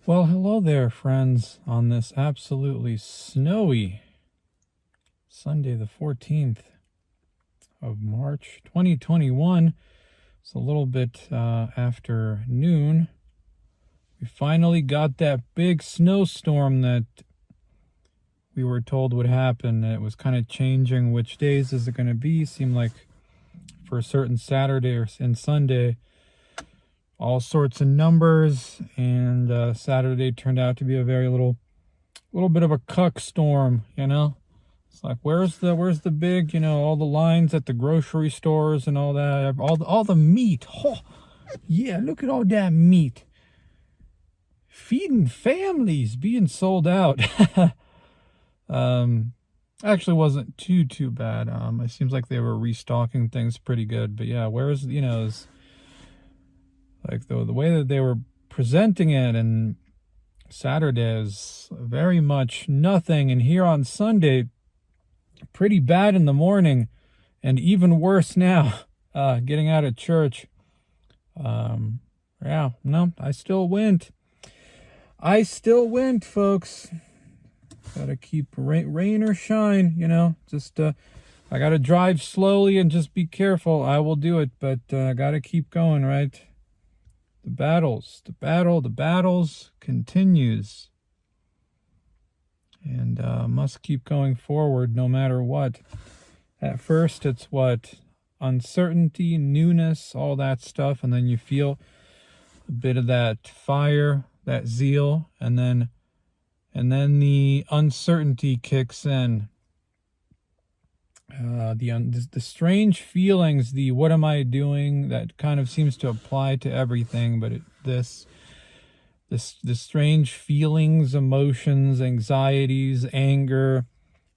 Well, hello there, friends, on this absolutely snowy Sunday, the 14th of March, 2021. It's a little bit after noon. We finally got that big snowstorm that we were told would happen. It was kind of changing which days is it going to be. Seemed like for a certain Saturday and Sunday, all sorts of numbers, and Saturday turned out to be a very little bit of a cuck storm, you know. It's like, where's the big, all the lines at the grocery stores and all that, all the meat. Oh, yeah, look at all that meat. Feeding families being sold out. Actually wasn't too bad. It seems like they were restocking things pretty good, but yeah, where's, is like the way that they were presenting it, and Saturday is very much nothing, and here on Sunday, pretty bad in the morning, and even worse now, getting out of church. Yeah, no, I still went, folks. Gotta keep rain or shine, just I gotta drive slowly and just be careful. I will do it, but gotta keep going, right? The battles continues, and must keep going forward no matter what. At first, it's uncertainty, newness, all that stuff, and then you feel a bit of that fire, that zeal, and then the uncertainty kicks in. The strange feelings, the what am I doing, that kind of seems to apply to everything, but the strange feelings, emotions, anxieties, anger,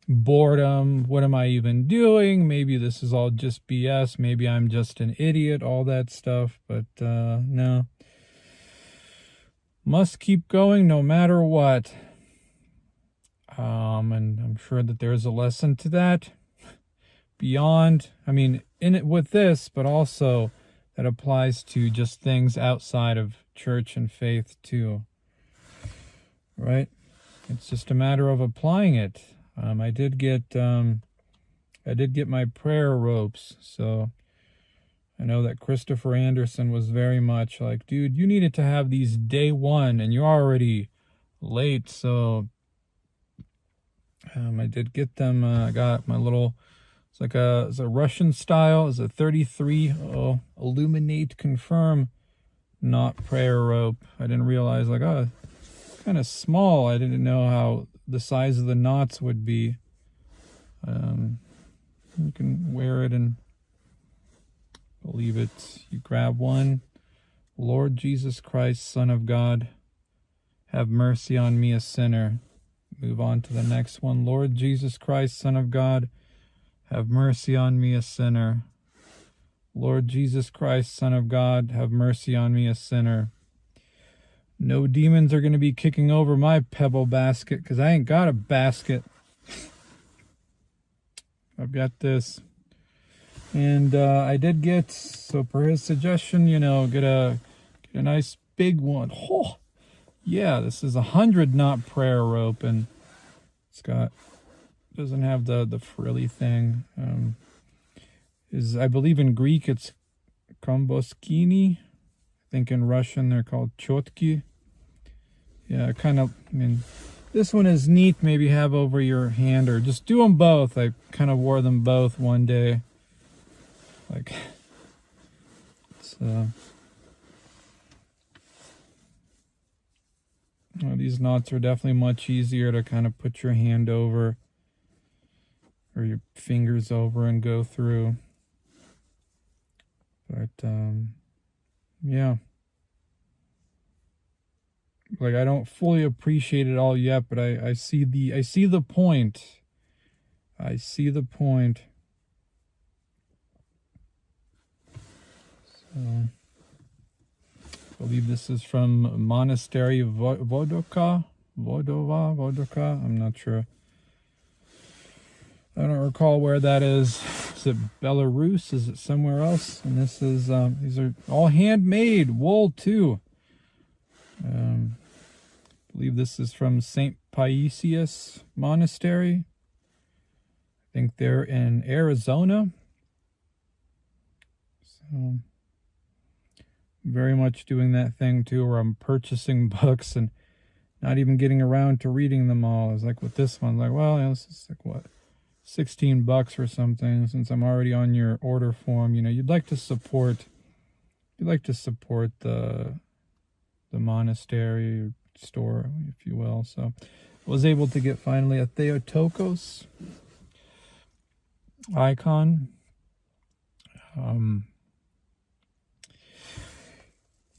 boredom, what am I even doing, maybe this is all just BS, maybe I'm just an idiot, all that stuff, but no. Must keep going no matter what. And I'm sure that there's a lesson to that. Beyond, in it with this, but also that applies to just things outside of church and faith too, right? It's just a matter of applying it. I did get my prayer ropes, so I know that Christopher Anderson was very much like, dude, you needed to have these day one, and you're already late, so I did get them. I got my little, it's a Russian style. It's a 33 illuminate confirm knot prayer rope. I didn't realize, kind of small. I didn't know how the size of the knots would be. You can wear it and believe it. You grab one. Lord Jesus Christ, Son of God, have mercy on me, a sinner. Move on to the next one. Lord Jesus Christ, Son of God, have mercy on me, a sinner. Lord Jesus Christ, Son of God, have mercy on me, a sinner. No demons are going to be kicking over my pebble basket, because I ain't got a basket. I've got this. And I did get, so per his suggestion, get a nice big one. Oh, yeah, this is 100 knot prayer rope, and doesn't have the frilly thing. I believe in Greek it's kromboskini. I think in Russian they're called chotki. Yeah, this one is neat. Maybe have over your hand, or just do them both. I kind of wore them both one day. These knots are definitely much easier to kind of put your hand over, or your fingers over, and go through. But yeah, Like, I don't fully appreciate it all yet, but I see the point. I see the point. So, I believe this is from Monastery Vodovka. I'm not sure. I don't recall where that is. Is it Belarus? Is it somewhere else? And this is, these are all handmade, wool too. I believe this is from St. Paisius Monastery. I think they're in Arizona. So, very much doing that thing too, where I'm purchasing books and not even getting around to reading them all. It's like with this one, like, well, you know, this is like what, $16 or something. Since I'm already on your order form, you know, you'd like to support the monastery store, if you will. So I was able to get finally a Theotokos icon.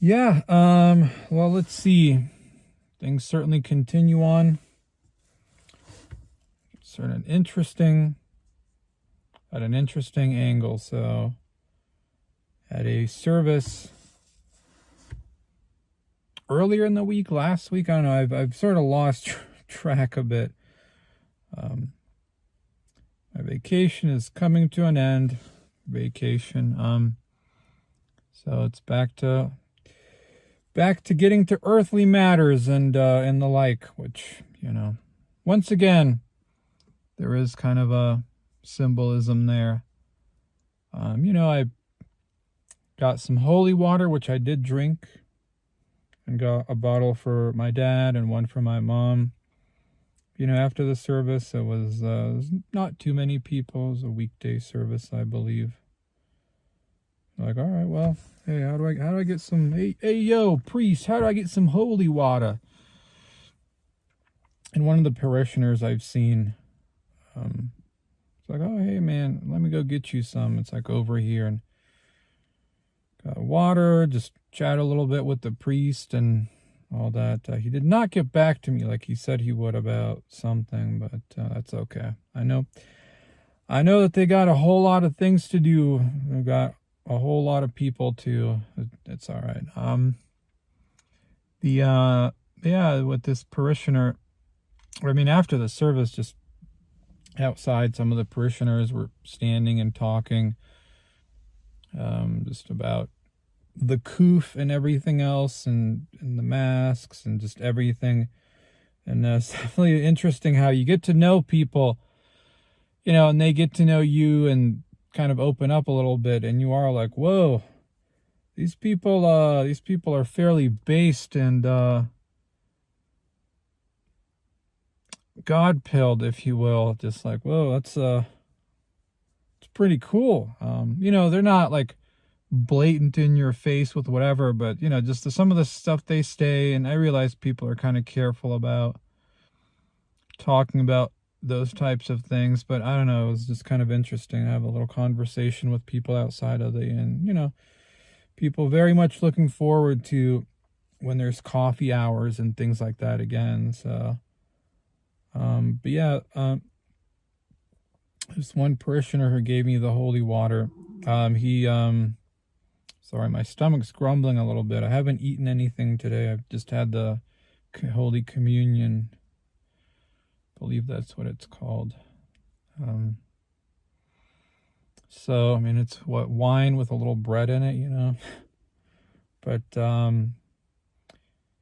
Well, let's see. Things certainly continue on. At an interesting angle. So at a service earlier in the week, last week, I don't know, I've sort of lost track a bit. My vacation is coming to an end. So it's back to getting to earthly matters and the like, which, you know, once again, there is kind of a symbolism there. You know, I got some holy water, which I did drink, and got a bottle for my dad and one for my mom. You know, after the service, it was not too many people. It was a weekday service, I believe. Like, all right, well, hey, how do I get some? Hey, yo, priest, how do I get some holy water? And one of the parishioners I've seen, it's like, oh, hey, man, let me go get you some. It's like over here, and got water, just chat a little bit with the priest and all that. He did not get back to me like he said he would about something, but that's okay. I know that they got a whole lot of things to do. They've got a whole lot of people too. It's all right. With this parishioner, I mean, after the service, just outside, some of the parishioners were standing and talking, just about the coof and everything else, and the masks and just everything. And it's definitely interesting how you get to know people, you know, and they get to know you and kind of open up a little bit, and you are like, whoa, these people are fairly based and God-pilled, if you will. Just like, whoa, it's pretty cool. You know, they're not like blatant in your face with whatever, but you know, just some of the stuff they say, and I realize people are kind of careful about talking about those types of things, but I don't know, it was just kind of interesting to have a little conversation with people outside of and you know, people very much looking forward to when there's coffee hours and things like that again. So but yeah, there's one parishioner who gave me the holy water. Sorry, my stomach's grumbling a little bit. I haven't eaten anything today. I've just had the Holy Communion. I believe that's what it's called. So, I mean, it's what, wine with a little bread in it, you know? But he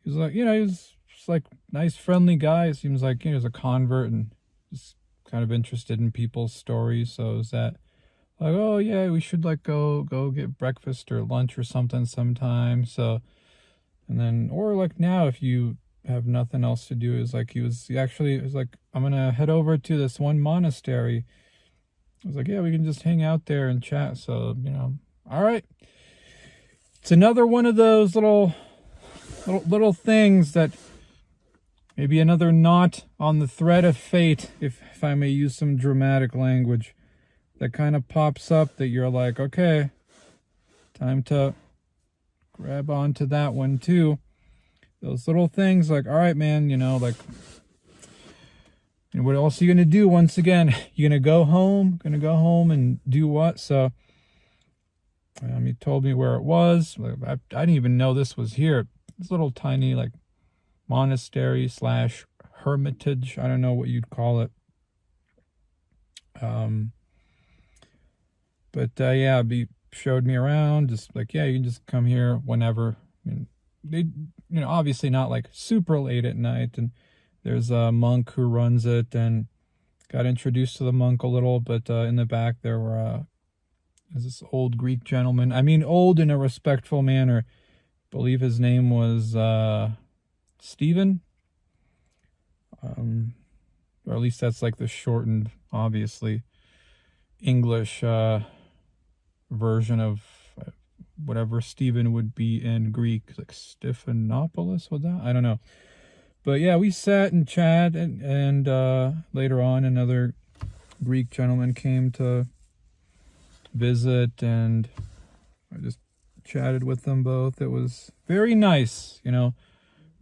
was like, you know, he was just like nice, friendly guy. It seems like, you know, he was a convert and just kind of interested in people's stories. So is that like, oh yeah, we should like go get breakfast or lunch or something sometime. So, and then, or like now, if you have nothing else to do, is like he was like, I'm gonna head over to this one monastery. I was like, yeah, we can just hang out there and chat. So, you know, all right. It's another one of those little things that maybe another knot on the thread of fate, if I may use some dramatic language, that kind of pops up that you're like, okay, time to grab onto that one too. those little things like, all right, man, you know, like, and what else are you going to do once again? You're going to go home? Going to go home and do what? So he told me where it was. I didn't even know this was here. This little tiny, like, monastery / hermitage. I don't know what you'd call it. But yeah, he showed me around. Just like, yeah, you can just come here whenever. I mean, they, you know, obviously not like super late at night. And there's a monk who runs it, and got introduced to the monk a little. But in the back there were is this old Greek gentleman. I mean, old in a respectful manner. I believe his name was Stephen. Or at least that's like the shortened, obviously, English version of whatever Stephen would be in Greek, like Stephanopoulos, was that? I don't know. But yeah, we sat and chatted, and later on another Greek gentleman came to visit, and I just chatted with them both. It was very nice, you know,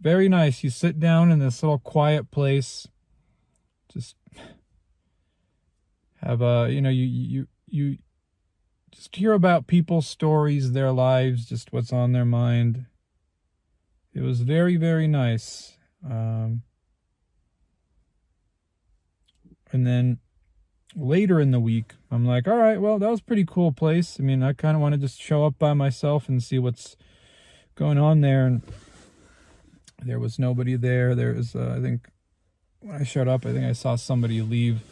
very nice. You sit down in this little quiet place, just have you know, you just hear about people's stories, their lives, just what's on their mind. It was very, very nice. And then later in the week, I'm like, all right, well, that was a pretty cool place. I mean, I kind of want to just show up by myself and see what's going on there. And there was nobody there. There was, I think, when I showed up, I think I saw somebody leave.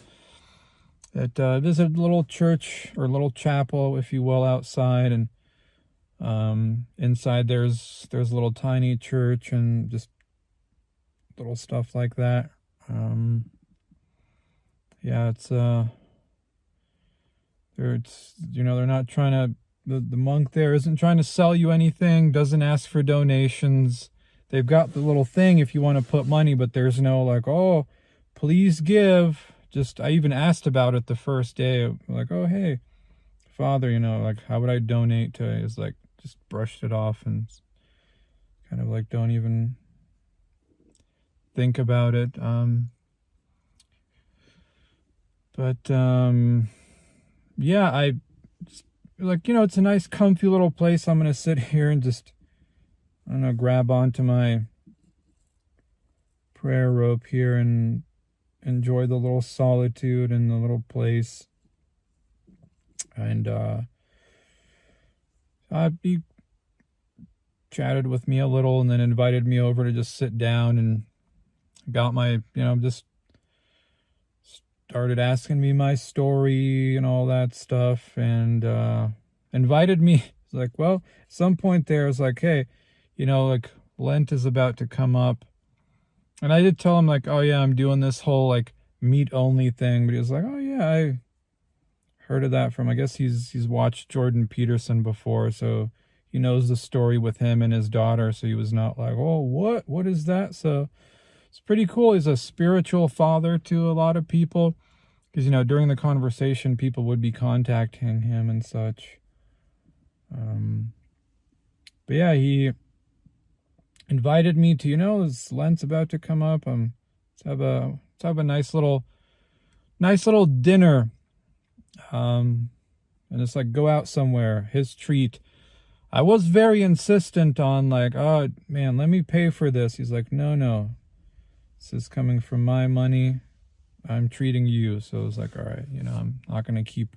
There's a little church or little chapel, if you will, outside, and inside there's a little tiny church and just little stuff like that. Yeah, it's you know, they're not trying to, the monk there isn't trying to sell you anything, doesn't ask for donations. They've got the little thing if you want to put money, but there's no like, oh, please give. Just, I even asked about it the first day, like, oh, hey, Father, you know, like, how would I donate to it? It's like, just brushed it off and kind of like, don't even think about it. Yeah, I just, like, you know, it's a nice comfy little place. I'm going to sit here and just, I don't know, grab onto my prayer rope here and enjoy the little solitude and the little place. And he chatted with me a little and then invited me over to just sit down, and got my, you know, just started asking me my story and all that stuff, and invited me. It's like, well, at some point there, it's like, hey, you know, like, Lent is about to come up. And I did tell him, like, oh, yeah, I'm doing this whole, like, meat-only thing. But he was like, oh, yeah, I heard of that from, I guess he's watched Jordan Peterson before, so he knows the story with him and his daughter. So he was not like, oh, what is that? So it's pretty cool. He's a spiritual father to a lot of people. Because, you know, during the conversation, people would be contacting him and such. But yeah, he invited me to, you know, this Lent's about to come up. Let's have a nice little dinner. And just like go out somewhere, his treat. I was very insistent on like, oh man, let me pay for this. He's like, no, this is coming from my money. I'm treating you. So it was like, all right, you know, I'm not going to keep.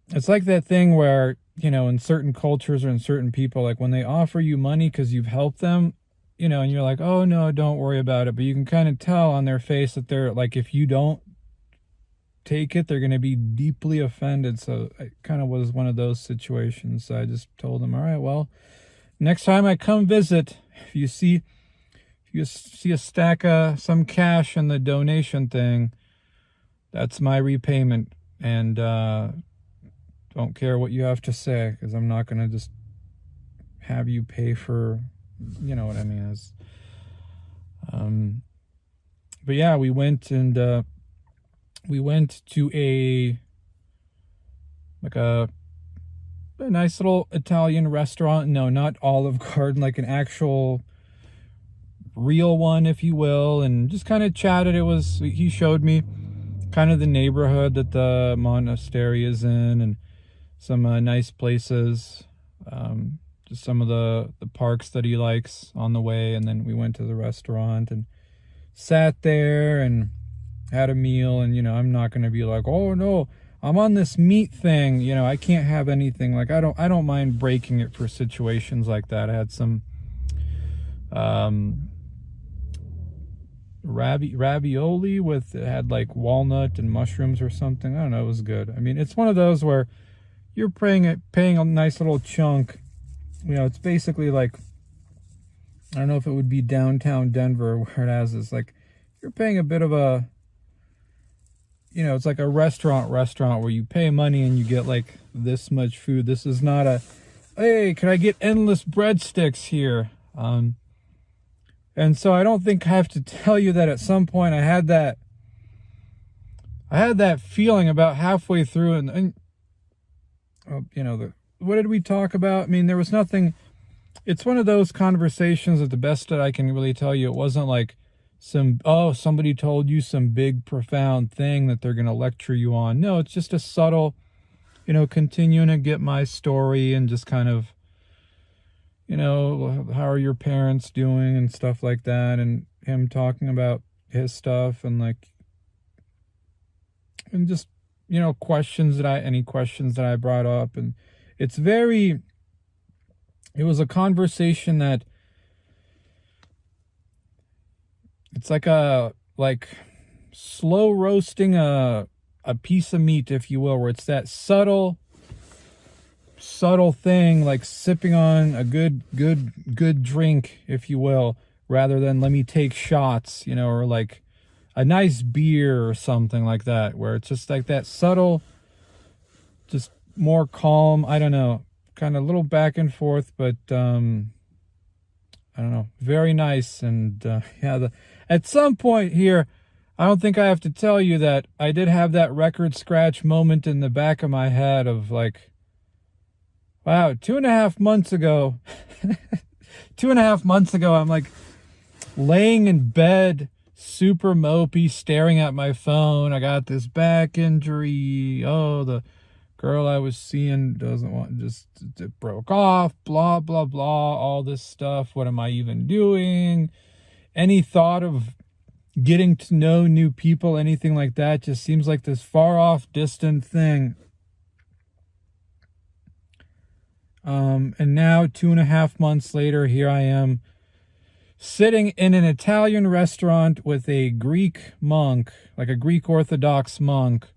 It's like that thing where, you know, in certain cultures or in certain people, like when they offer you money because you've helped them, you know, and you're like, oh no, don't worry about it. But you can kind of tell on their face that they're like, if you don't take it, they're going to be deeply offended. So it kind of was one of those situations. So I just told them, all right, well, next time I come visit, if you see a stack of some cash in the donation thing, that's my repayment. And don't care what you have to say, because I'm not going to just have you pay for, you know what I mean. But yeah, we went to a a nice little Italian restaurant. No, not Olive Garden, like an actual real one, if you will, and just kind of chatted. He showed me kind of the neighborhood that the monastery is in, and some nice places, just some of the parks that he likes on the way. And then we went to the restaurant and sat there and had a meal. And, I'm not going to be like, oh no, I'm on this meat thing. I can't have anything. Like, I don't mind breaking it for situations like that. I had some, ravioli it had like walnut and mushrooms or something. I don't know. It was good. I mean, it's one of those where you're paying a nice little chunk. It's basically like, I don't know if it would be downtown Denver where it has this, like, you're paying a bit of a, it's like a restaurant where you pay money and you get like this much food. This is not a, hey, can I get endless breadsticks here? And so I don't think I have to tell you that at some point I had that feeling about halfway through, and what did we talk about? I mean, there was nothing. It's one of those conversations that the best that I can really tell you, it wasn't like somebody told you some big profound thing that they're going to lecture you on. No, it's just a subtle, continuing to get my story and just kind of, how are your parents doing and stuff like that, and him talking about his stuff and just, any questions that I brought up. And it was a conversation that it's like slow roasting a piece of meat, if you will, where it's that subtle thing, like sipping on a good drink, if you will, rather than let me take shots, or like a nice beer or something like that, where it's just like that subtle, just more calm. I don't know, kind of a little back and forth, but I don't know, very nice. And at some point here, I don't think I have to tell you that I did have that record scratch moment in the back of my head of like, wow, 2.5 months ago, I'm like laying in bed, super mopey, staring at my phone. I got this back injury. Oh, the girl I was seeing it broke off, blah, blah, blah, all this stuff. What am I even doing? Any thought of getting to know new people, anything like that, just seems like this far off, distant thing. And now 2.5 months later, here I am sitting in an Italian restaurant with a Greek monk, like a Greek Orthodox monk.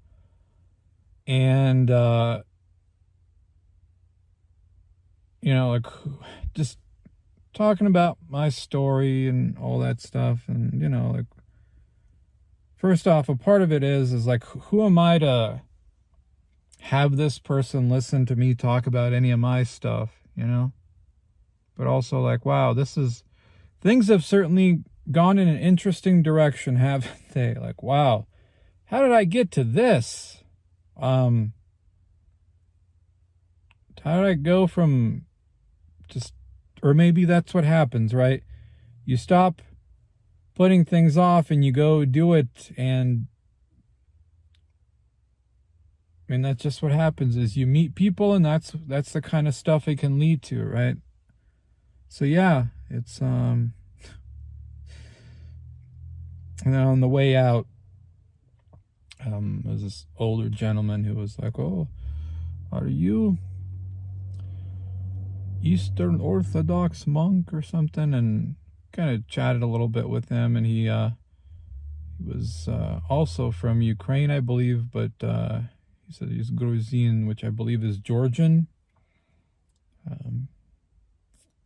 And, like just talking about my story and all that stuff. And, like, first off, a part of it is like, who am I to have this person listen to me talk about any of my stuff, but also like, wow, things have certainly gone in an interesting direction, haven't they? Like, wow, how did I get to this? How did I go from or maybe that's what happens, right? You stop putting things off and you go do it, and that's just what happens, is you meet people, and that's the kind of stuff it can lead to, right? So yeah, it's and then on the way out, there's this older gentleman who was like, "Oh, are you Eastern Orthodox monk or something?" And kind of chatted a little bit with him, and he was also from Ukraine, I believe, but he said he's Gruzian, which I believe is Georgian.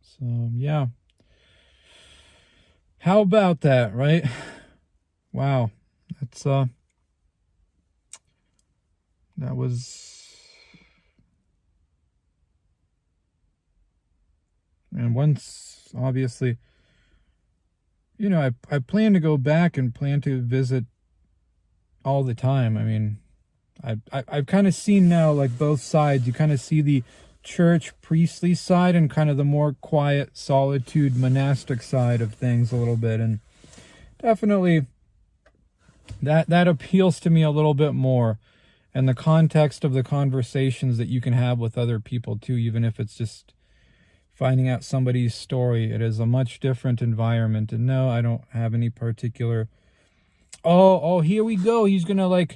So yeah, how about that, right? Wow, that's that was, and once, obviously, I plan to go back and plan to visit all the time. I mean, I've kind of seen now, like, both sides. You kind of see the church priestly side and kind of the more quiet solitude monastic side of things a little bit, and definitely that appeals to me a little bit more, and the context of the conversations that you can have with other people too, even if it's just finding out somebody's story. It is a much different environment. And no, I don't have any particular, oh, here we go, he's gonna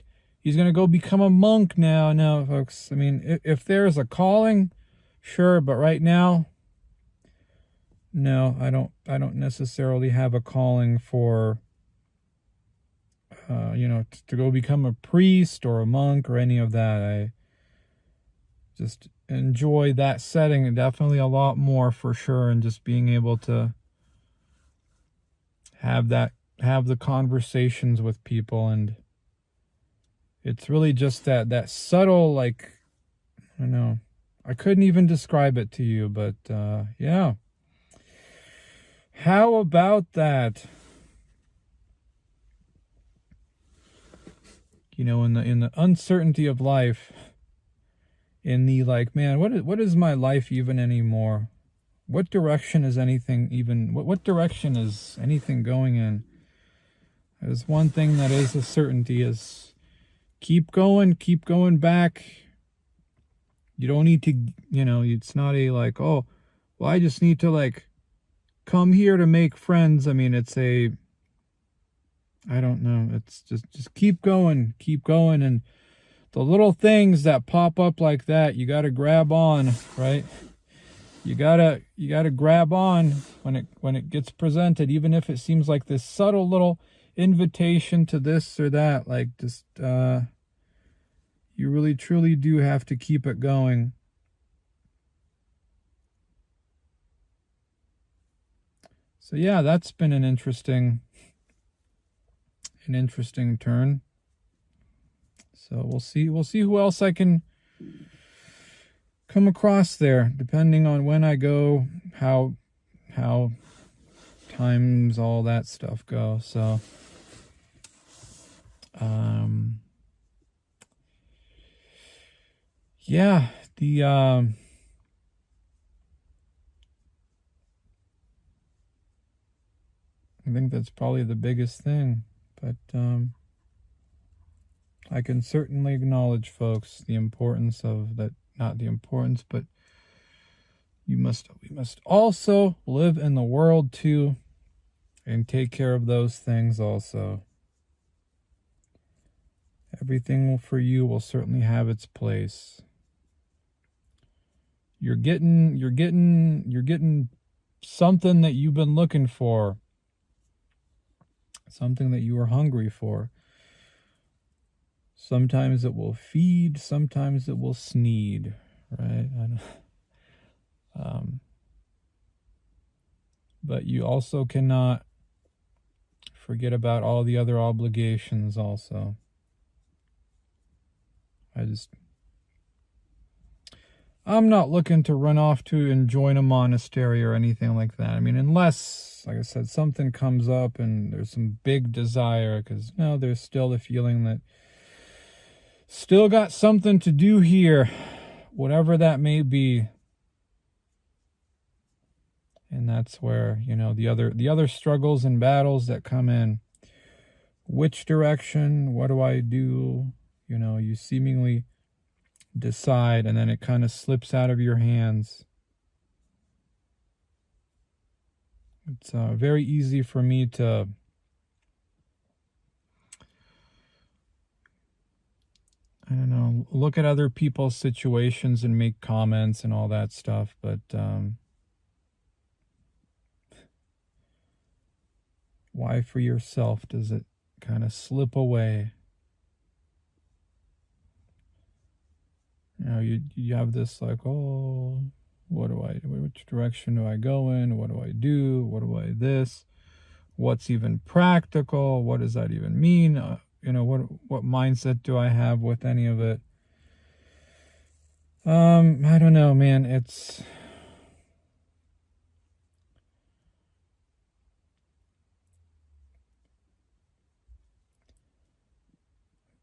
go become a monk now. No, folks, I mean, if there's a calling, sure, but right now, no, I don't necessarily have a calling for to go become a priest or a monk or any of that. I just enjoy that setting definitely a lot more, for sure, and just being able to have the conversations with people. And it's really just that subtle, like, I don't know, I couldn't even describe it to you, but yeah. How about that? In the uncertainty of life, in the like, man, what is my life even anymore? What direction is anything even? What direction is anything going in? There's one thing that is a certainty: is keep going back. You don't need to, it's not a like, oh, well, I just need to like come here to make friends. I mean, it's a, I don't know. It's just keep going. And the little things that pop up like that, you got to grab on, right? You gotta grab on when it gets presented, even if it seems like this subtle little invitation to this or that. Like, just you really truly do have to keep it going. So yeah, that's been an interesting turn. So we'll see who else I can come across there, depending on when I go, how times, all that stuff go. So yeah, I think that's probably the biggest thing. But I can certainly acknowledge, folks, the importance of that. Not the importance, but we must also live in the world too, and take care of those things also. Everything for you will certainly have its place. You're getting something that you've been looking for, something that you were hungry for. Sometimes it will feed, sometimes it will sneed, right? But you also cannot forget about all the other obligations also. I'm not looking to run off to and join a monastery or anything like that. I mean, unless, like I said, something comes up and there's some big desire, because there's still the feeling that still got something to do here, whatever that may be. And that's where, the other struggles and battles that come in. Which direction? What do I do? You seemingly decide, and then it kind of slips out of your hands. It's very easy for me to look at other people's situations and make comments and all that stuff, but why for yourself does it kind of slip away? You have this like, oh, which direction do I go in? What do I do? This? What's even practical? What does that even mean? What mindset do I have with any of it? I don't know, man. I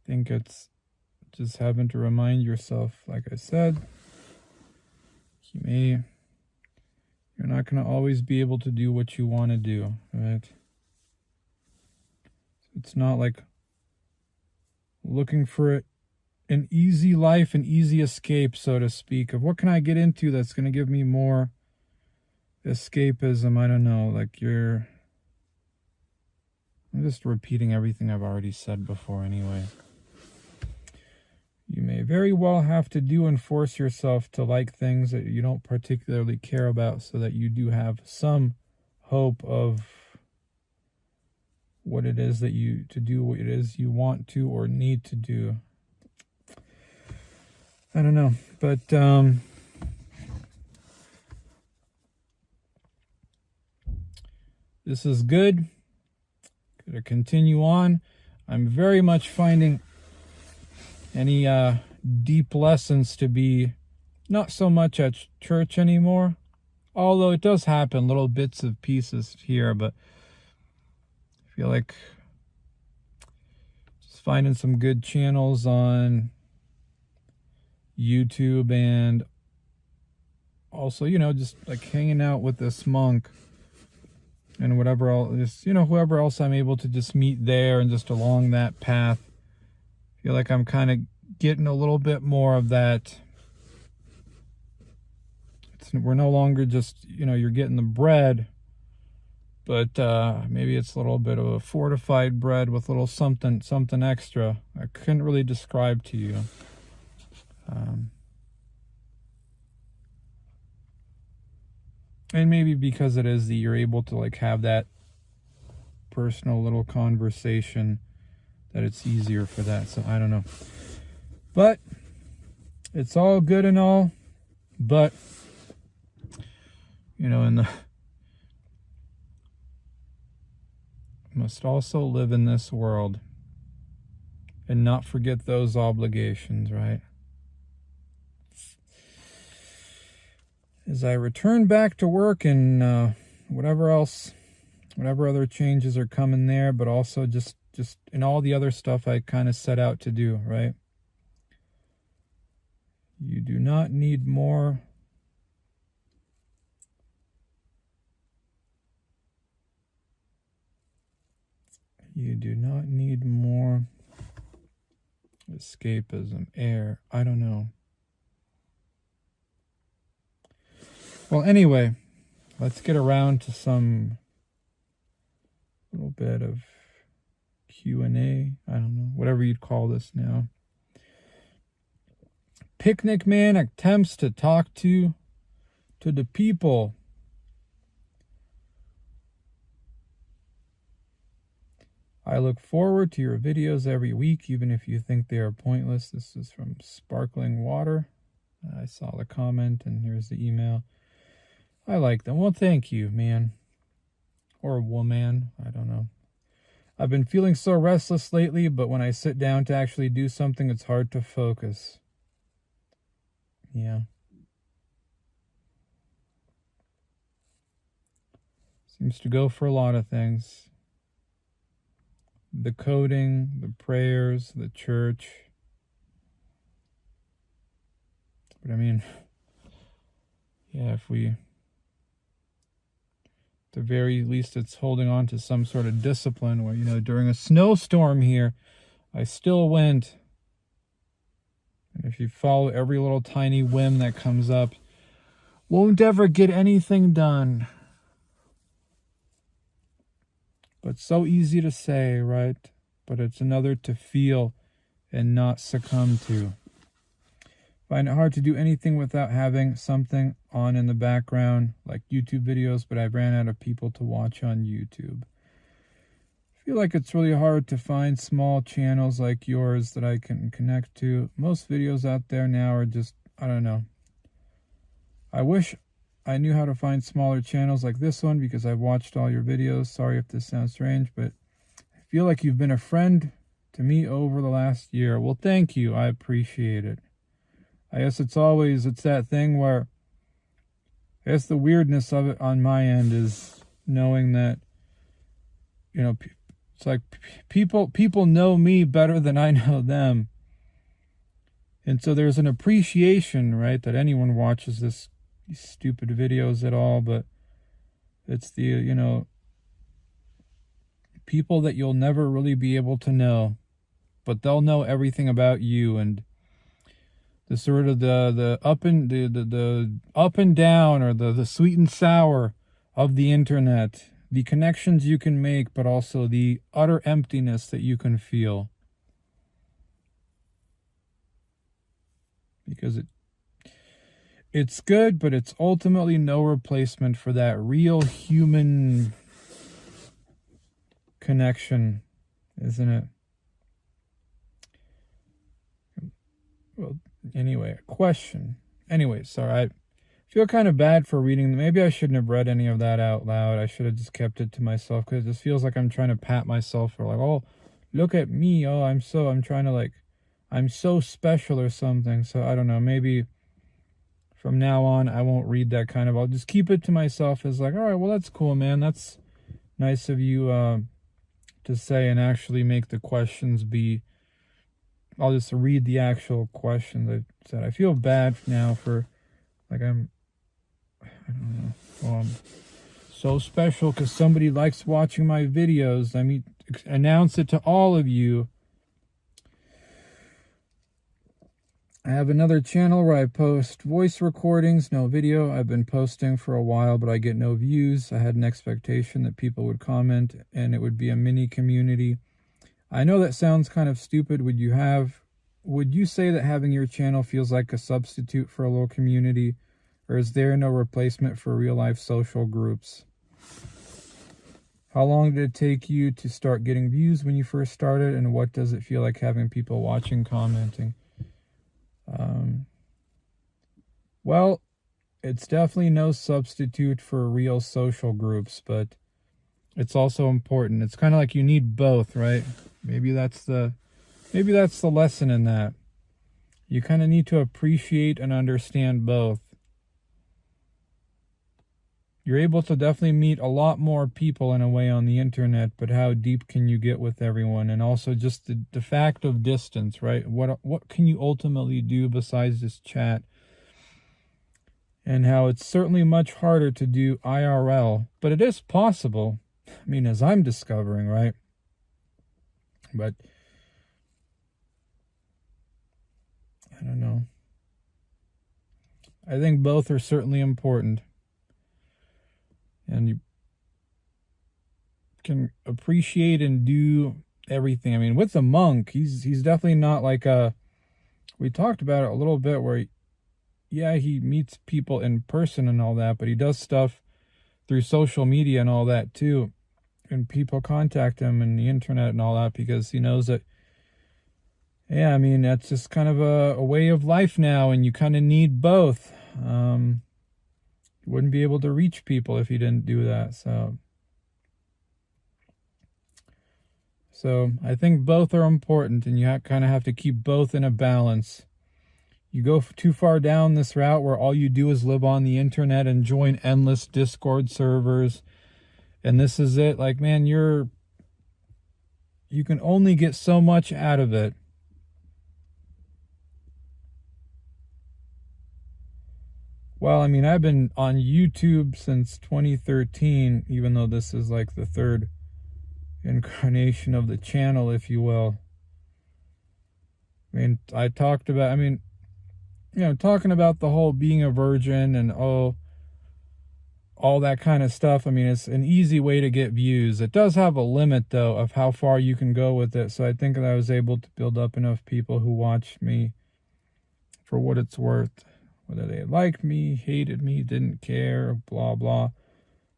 think it's just having to remind yourself, like I said, you're not going to always be able to do what you want to do, right? It's not like looking for an easy life, an easy escape, so to speak, of what can I get into that's going to give me more escapism. I don't know, like I'm just repeating everything I've already said before anyway. You may very well have to and force yourself to like things that you don't particularly care about so that you do have some hope of what it is that to do what it is you want to or need to do. I don't know, but this is good. Gonna continue on. I'm very much finding any deep lessons to be not so much at church anymore, although it does happen, little bits of pieces here, but I feel like just finding some good channels on YouTube, and also, just like hanging out with this monk and whatever else, just, whoever else I'm able to just meet there and just along that path. I feel like I'm kind of getting a little bit more of that. We're no longer just, you're getting the bread, but maybe it's a little bit of a fortified bread with a little something extra. I couldn't really describe to you. And maybe because it is that you're able to like have that personal little conversation, that it's easier for that. So I don't know, but it's all good and all, but must also live in this world and not forget those obligations, right? As I return back to work and whatever other changes are coming there, but also just in all the other stuff I kind of set out to do, right? You do not need more. You do not need more escapism, air. I don't know. Well, anyway, let's get around to some little bit of Q&A. I don't know, whatever you'd call this now. Picnic Man attempts to talk to the people. I look forward to your videos every week, even if you think they are pointless. This is from Sparkling Water. I saw the comment, and here's the email. I like them. Well, thank you, man. Or woman. I don't know. I've been feeling so restless lately, but when I sit down to actually do something, it's hard to focus. Yeah. Seems to go for a lot of things. The coding, the prayers, the church. But I mean, yeah, if we, at the very least, it's holding on to some sort of discipline where, during a snowstorm here, I still went. And if you follow every little tiny whim that comes up, won't ever get anything done. But so easy to say, right? But it's another to feel and not succumb to. Find it hard to do anything without having something on in the background, like YouTube videos, but I've ran out of people to watch on YouTube. I feel like it's really hard to find small channels like yours that I can connect to. Most videos out there now are just, I don't know. I wish I knew how to find smaller channels like this one because I've watched all your videos. Sorry if this sounds strange, but I feel like you've been a friend to me over the last year. Well, thank you. I appreciate it. I guess it's that thing where, I guess the weirdness of it on my end is knowing that, it's like people know me better than I know them. And so there's an appreciation, right, that anyone watches this, these stupid videos at all, but it's the, you know, people that you'll never really be able to know, but they'll know everything about you. And the sort of the up and the up and down, or the sweet and sour of the internet, the connections you can make, but also the utter emptiness that you can feel. Because it's good, but it's ultimately no replacement for that real human connection, isn't it? Well, anyway, a question. Anyway, sorry, I feel kind of bad for reading. Maybe I shouldn't have read any of that out loud. I should have just kept it to myself, because it just feels like I'm trying to pat myself, or like, oh, look at me. Oh, I'm trying to, like, I'm so special or something. So I don't know, maybe from now on I won't read that kind of, I'll just keep it to myself as like, all right, well, that's cool, man. That's nice of you to say, and actually make the questions be, I'll just read the actual questions I said. I feel bad now for, like, I don't know. Well, I'm so special because somebody likes watching my videos. Let me announce it to all of you. I have another channel where I post voice recordings, no video. I've been posting for a while, but I get no views. I had an expectation that people would comment and it would be a mini community. I know that sounds kind of stupid. Would you say that having your channel feels like a substitute for a little community, or is there no replacement for real life social groups? How long did it take you to start getting views when you first started, and what does it feel like having people watching, commenting? Well, it's definitely no substitute for real social groups, but it's also important. It's kind of like you need both, right? Maybe that's the lesson in that. You kind of need to appreciate and understand both. You're able to definitely meet a lot more people in a way on the internet, but how deep can you get with everyone? And also just the fact of distance, right? What can you ultimately do besides just chat? And how it's certainly much harder to do IRL, but it is possible. I mean, as I'm discovering, right? But I don't know. I think both are certainly important. And you can appreciate and do everything. I mean, with the monk, he's definitely not like we talked about it a little bit, where he meets people in person and all that, but he does stuff through social media and all that too. And people contact him and the internet and all that, because he knows that, I mean, that's just kind of a way of life now, and you kind of need both. You wouldn't be able to reach people if you didn't do that. So I think both are important, and you kind of have to keep both in a balance. You go too far down this route where all you do is live on the internet and join endless Discord servers, and this is it. Like, man, you can only get so much out of it. Well, I mean, I've been on YouTube since 2013, even though this is like the third incarnation of the channel, if you will. I mean, talking about the whole being a virgin and all that kind of stuff. I mean, it's an easy way to get views. It does have a limit, though, of how far you can go with it. So I think that I was able to build up enough people who watched me for what it's worth. Whether they liked me, hated me, didn't care, blah, blah.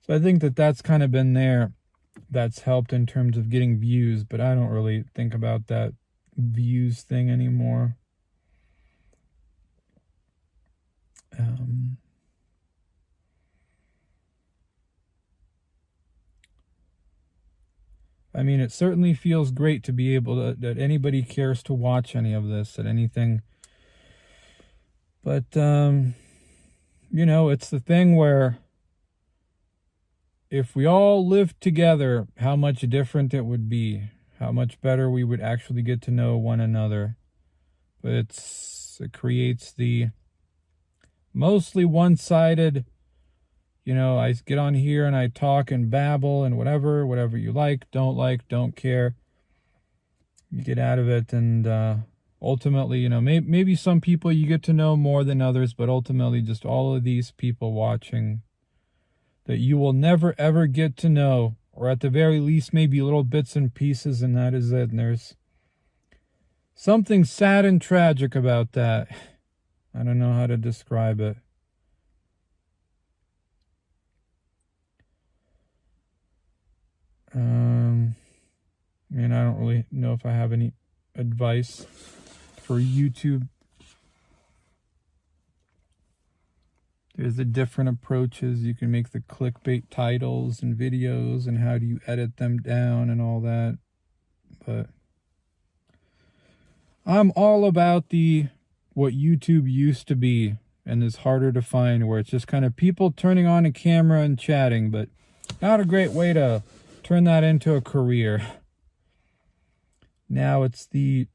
So I think that that's kind of been there. That's helped in terms of getting views, but I don't really think about that views thing anymore. I mean, it certainly feels great to be able to, that anybody cares to watch any of this, that anything. But, it's the thing where if we all lived together, how much different it would be, how much better we would actually get to know one another. But it creates the mostly one-sided. You know, I get on here and I talk and babble and whatever you like, don't care. You get out of it, and ultimately, you know, maybe some people you get to know more than others, but ultimately just all of these people watching that you will never ever get to know, or at the very least maybe little bits and pieces, and that is it. And there's something sad and tragic about that. I don't know how to describe it. I don't really know if I have any advice for YouTube. There's the different approaches. You can make the clickbait titles and videos, and how do you edit them down and all that. But I'm all about what YouTube used to be, and is harder to find, where it's just kind of people turning on a camera and chatting, but not a great way to turn that into a career. Now it's the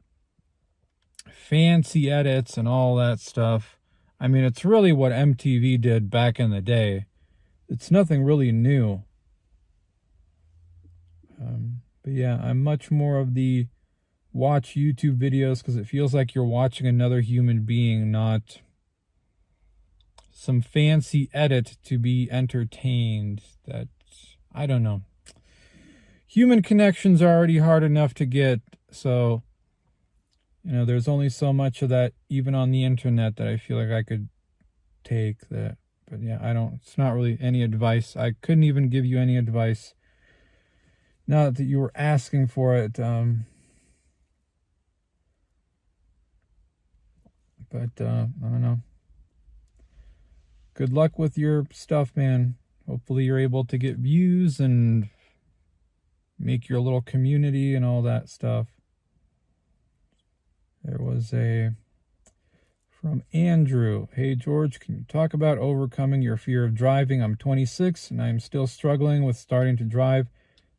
fancy edits and all that stuff. I mean, it's really what MTV did back in the day. It's nothing really new. But yeah, I'm much more of the watch YouTube videos, because it feels like you're watching another human being, not some fancy edit to be entertained. That, I don't know. Human connections are already hard enough to get, so, you know, there's only so much of that, even on the internet, that I feel like I could take that. But yeah, it's not really any advice. I couldn't even give you any advice. Not that you were asking for it. But I don't know. Good luck with your stuff, man. Hopefully you're able to get views and make your little community and all that stuff. There was from Andrew. Hey, George, can you talk about overcoming your fear of driving? I'm 26 and I'm still struggling with starting to drive.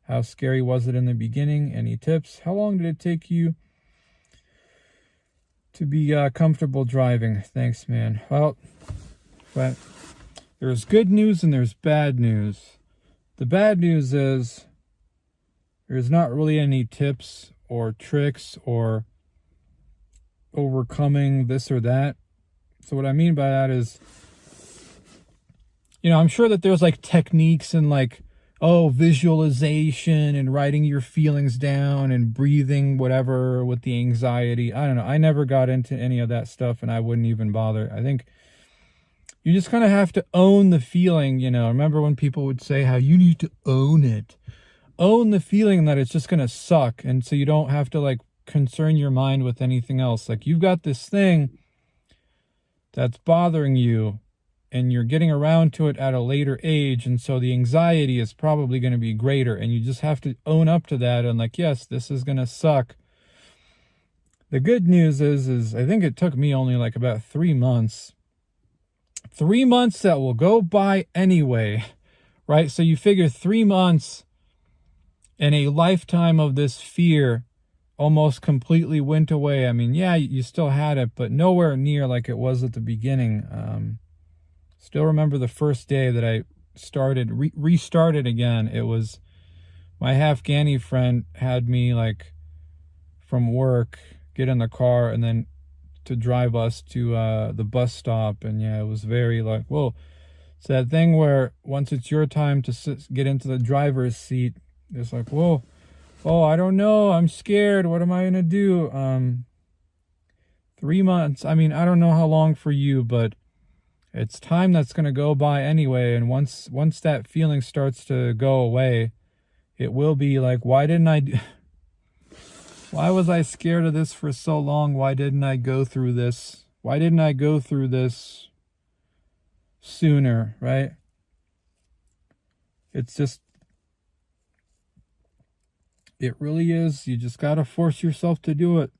How scary was it in the beginning? Any tips? How long did it take you to be comfortable driving? Thanks, man. Well, but there's good news and there's bad news. The bad news is there's not really any tips or tricks or overcoming this or that. So what I mean by that is, you know, I'm sure that there's like techniques and like, visualization and writing your feelings down and breathing, whatever, with the anxiety. I don't know. I never got into any of that stuff, and I wouldn't even bother. I think you just kind of have to own the feeling, you know. Remember when people would say how you need to own it? Own the feeling that it's just going to suck, and so you don't have to, like, concern your mind with anything else. Like, you've got this thing that's bothering you, and you're getting around to it at a later age, and so the anxiety is probably going to be greater, and you just have to own up to that, and like, yes, this is going to suck. The good news is I think it took me only like about 3 months. 3 months that will go by anyway, right? So you figure 3 months and a lifetime of this fear almost completely went away. I mean, yeah, you still had it, but nowhere near like it was at the beginning. Still remember the first day that I restarted again. It was my Afghani friend had me, like, from work, get in the car and then to drive us to the bus stop. And yeah, it was very like, whoa. It's that thing where once it's your time to get into the driver's seat, it's like, whoa, oh, I don't know. I'm scared. What am I going to do? 3 months. I mean, I don't know how long for you, but it's time that's going to go by anyway. And once that feeling starts to go away, it will be like, why was I scared of this for so long? Why didn't I go through this? Why didn't I go through this sooner, right? It's just, it really is. You just got to force yourself to do it.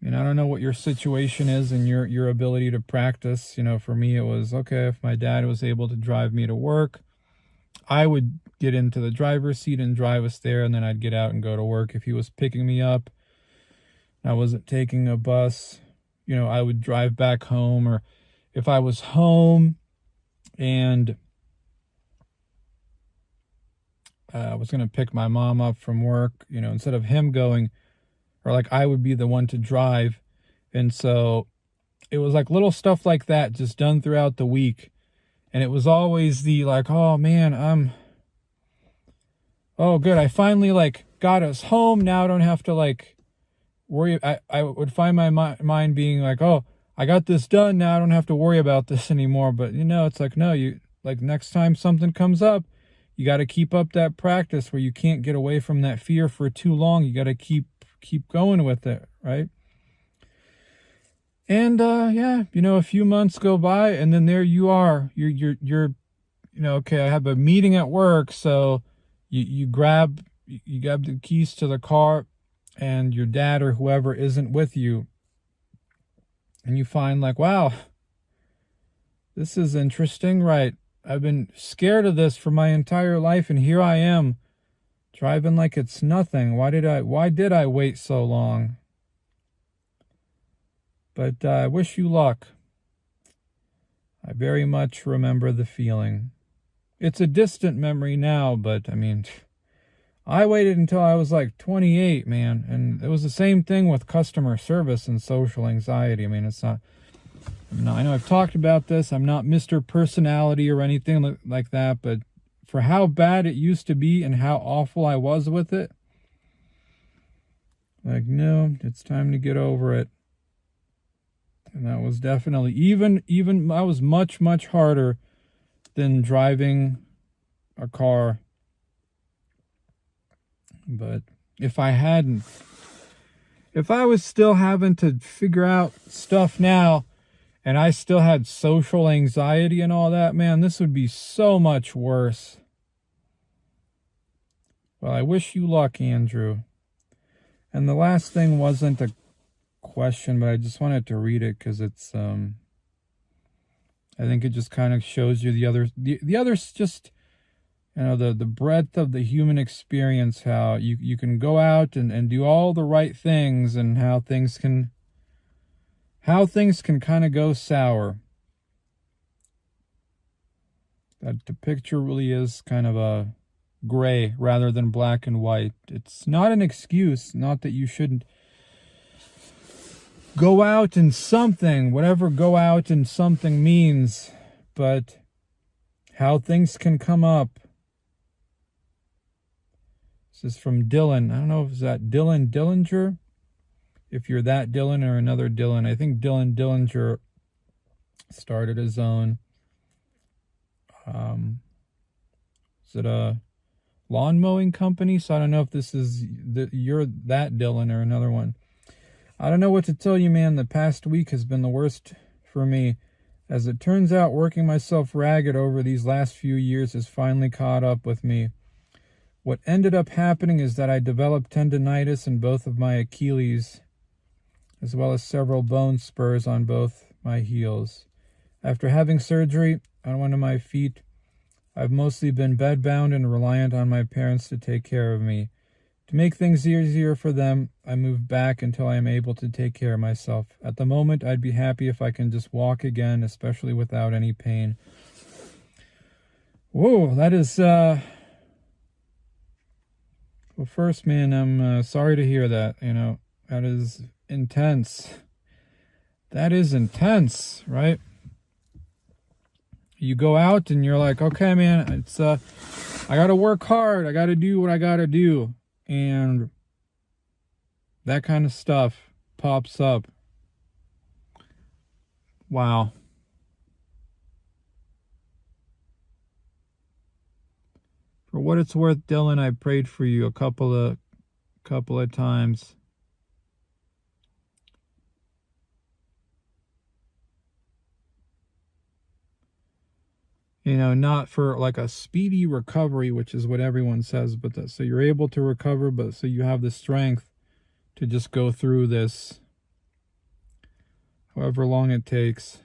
And I don't know what your situation is and your ability to practice. You know, for me, it was, okay, if my dad was able to drive me to work, I would get into the driver's seat and drive us there, and then I'd get out and go to work. If he was picking me up, I wasn't taking a bus, you know, I would drive back home. Or if I was home and I was going to pick my mom up from work, you know, instead of him going, or like I would be the one to drive. And so it was like little stuff like that just done throughout the week. And it was always the like, oh man, oh good, I finally like got us home. Now I don't have to like worry. I would find my mind being like, oh, I got this done. Now I don't have to worry about this anymore. But you know, it's like, no, you like next time something comes up, you got to keep up that practice where you can't get away from that fear for too long. You got to keep going with it, right? And yeah, you know, a few months go by and then there you are. You're you know, okay, I have a meeting at work, so you grab the keys to the car and your dad or whoever isn't with you. And you find like, wow, this is interesting, right? I've been scared of this for my entire life, and here I am driving like it's nothing. Why did I wait so long? But I wish you luck. I very much remember the feeling. It's a distant memory now, but I mean, I waited until I was like 28, man. And it was the same thing with customer service and social anxiety. I mean, it's not, I know I've talked about this. I'm not Mr. Personality or anything like that, but for how bad it used to be and how awful I was with it, like, no, it's time to get over it. And that was definitely, even that was much, much harder than driving a car. But if I was still having to figure out stuff now, and I still had social anxiety and all that, man, this would be so much worse. Well, I wish you luck, Andrew. And the last thing wasn't a question, but I just wanted to read it because it's, I think it just kind of shows you the others just, you know, the breadth of the human experience, how you can go out and do all the right things, and how things can kind of go sour. That the picture really is kind of a gray rather than black and white. It's not an excuse, not that you shouldn't go out in something, whatever go out in something means, but how things can come up. This is from Dylan. I don't know if it's that Dylan Dillinger, if you're that Dylan or another Dylan. I think Dylan Dillinger started his own, is it a lawn mowing company? So I don't know if this is, you're that Dylan or another one. I don't know what to tell you, man. The past week has been the worst for me. As it turns out, working myself ragged over these last few years has finally caught up with me. What ended up happening is that I developed tendinitis in both of my Achilles, as well as several bone spurs on both my heels. After having surgery on one of my feet, I've mostly been bedbound and reliant on my parents to take care of me. To make things easier for them, I moved back until I am able to take care of myself. At the moment, I'd be happy if I can just walk again, especially without any pain. Whoa, that is, well, first, man, I'm sorry to hear that, you know. That is intense. That is intense, right? You go out and you're like, okay, man, it's, I gotta work hard. I gotta do what I gotta do. And that kind of stuff pops up. Wow. For what it's worth, Dylan, I prayed for you a couple of times. You know, not for like a speedy recovery, which is what everyone says, but that, so you're able to recover, but so you have the strength to just go through this, however long it takes.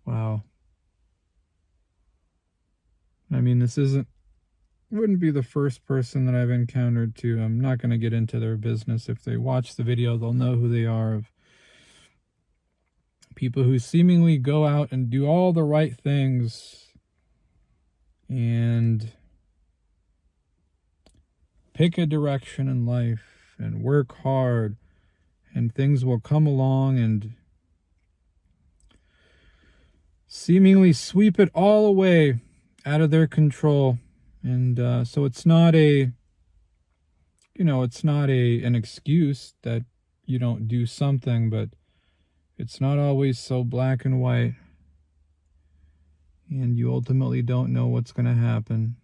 Wow. I mean, this isn't wouldn't be the first person that I've encountered too. I'm not going to get into their business. If they watch the video, they'll know who they are, of people who seemingly go out and do all the right things and pick a direction in life and work hard, and things will come along and seemingly sweep it all away out of their control. And so it's not an excuse that you don't do something, but it's not always so black and white, and you ultimately don't know what's going to happen.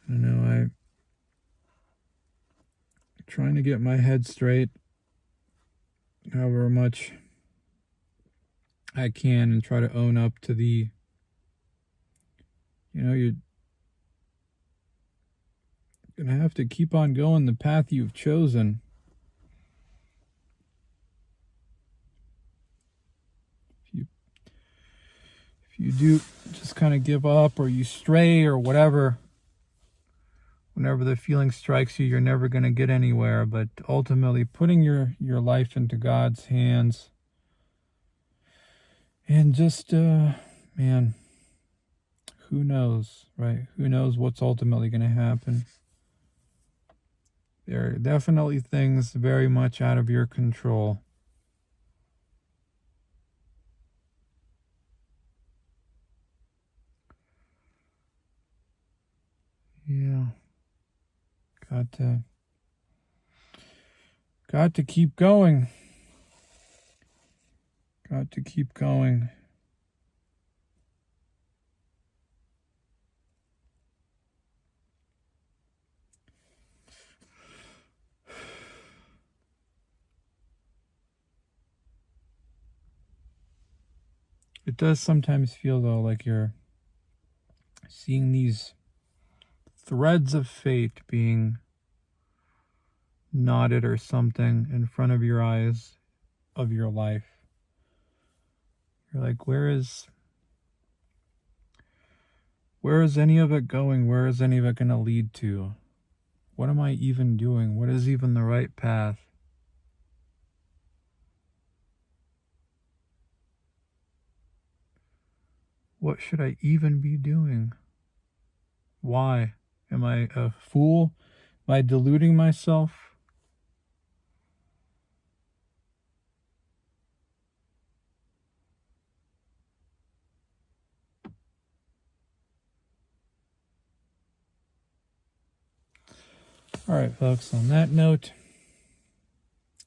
I know I'm trying to get my head straight however much I can, and try to own up to the, you're going to have to keep on going the path you've chosen. If you do just kind of give up, or you stray, or whatever, whenever the feeling strikes you, you're never going to get anywhere. But ultimately, putting your life into God's hands, and just, man, who knows, right? Who knows what's ultimately going to happen? There are definitely things very much out of your control. Yeah. Got to keep going. Got to keep going. It does sometimes feel, though, like you're seeing these threads of fate being knotted or something in front of your eyes of your life. You're like, where is any of it going? Where is any of it going to lead to? What am I even doing? What is even the right path? What should I even be doing? Why? Am I a fool? Am I deluding myself? All right, folks, on that note,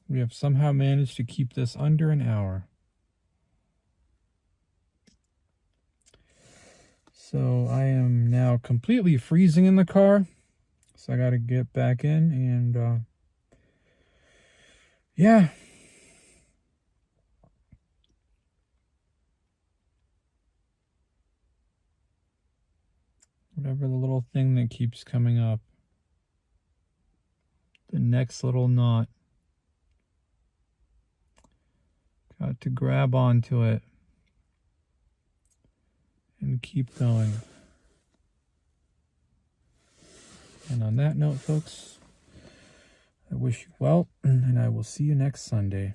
we have somehow managed to keep this under an hour. So I am now completely freezing in the car. So I got to get back in, and yeah. Whatever the little thing that keeps coming up. The next little knot. Got to grab onto it and keep going. And on that note, folks, I wish you well, and I will see you next Sunday.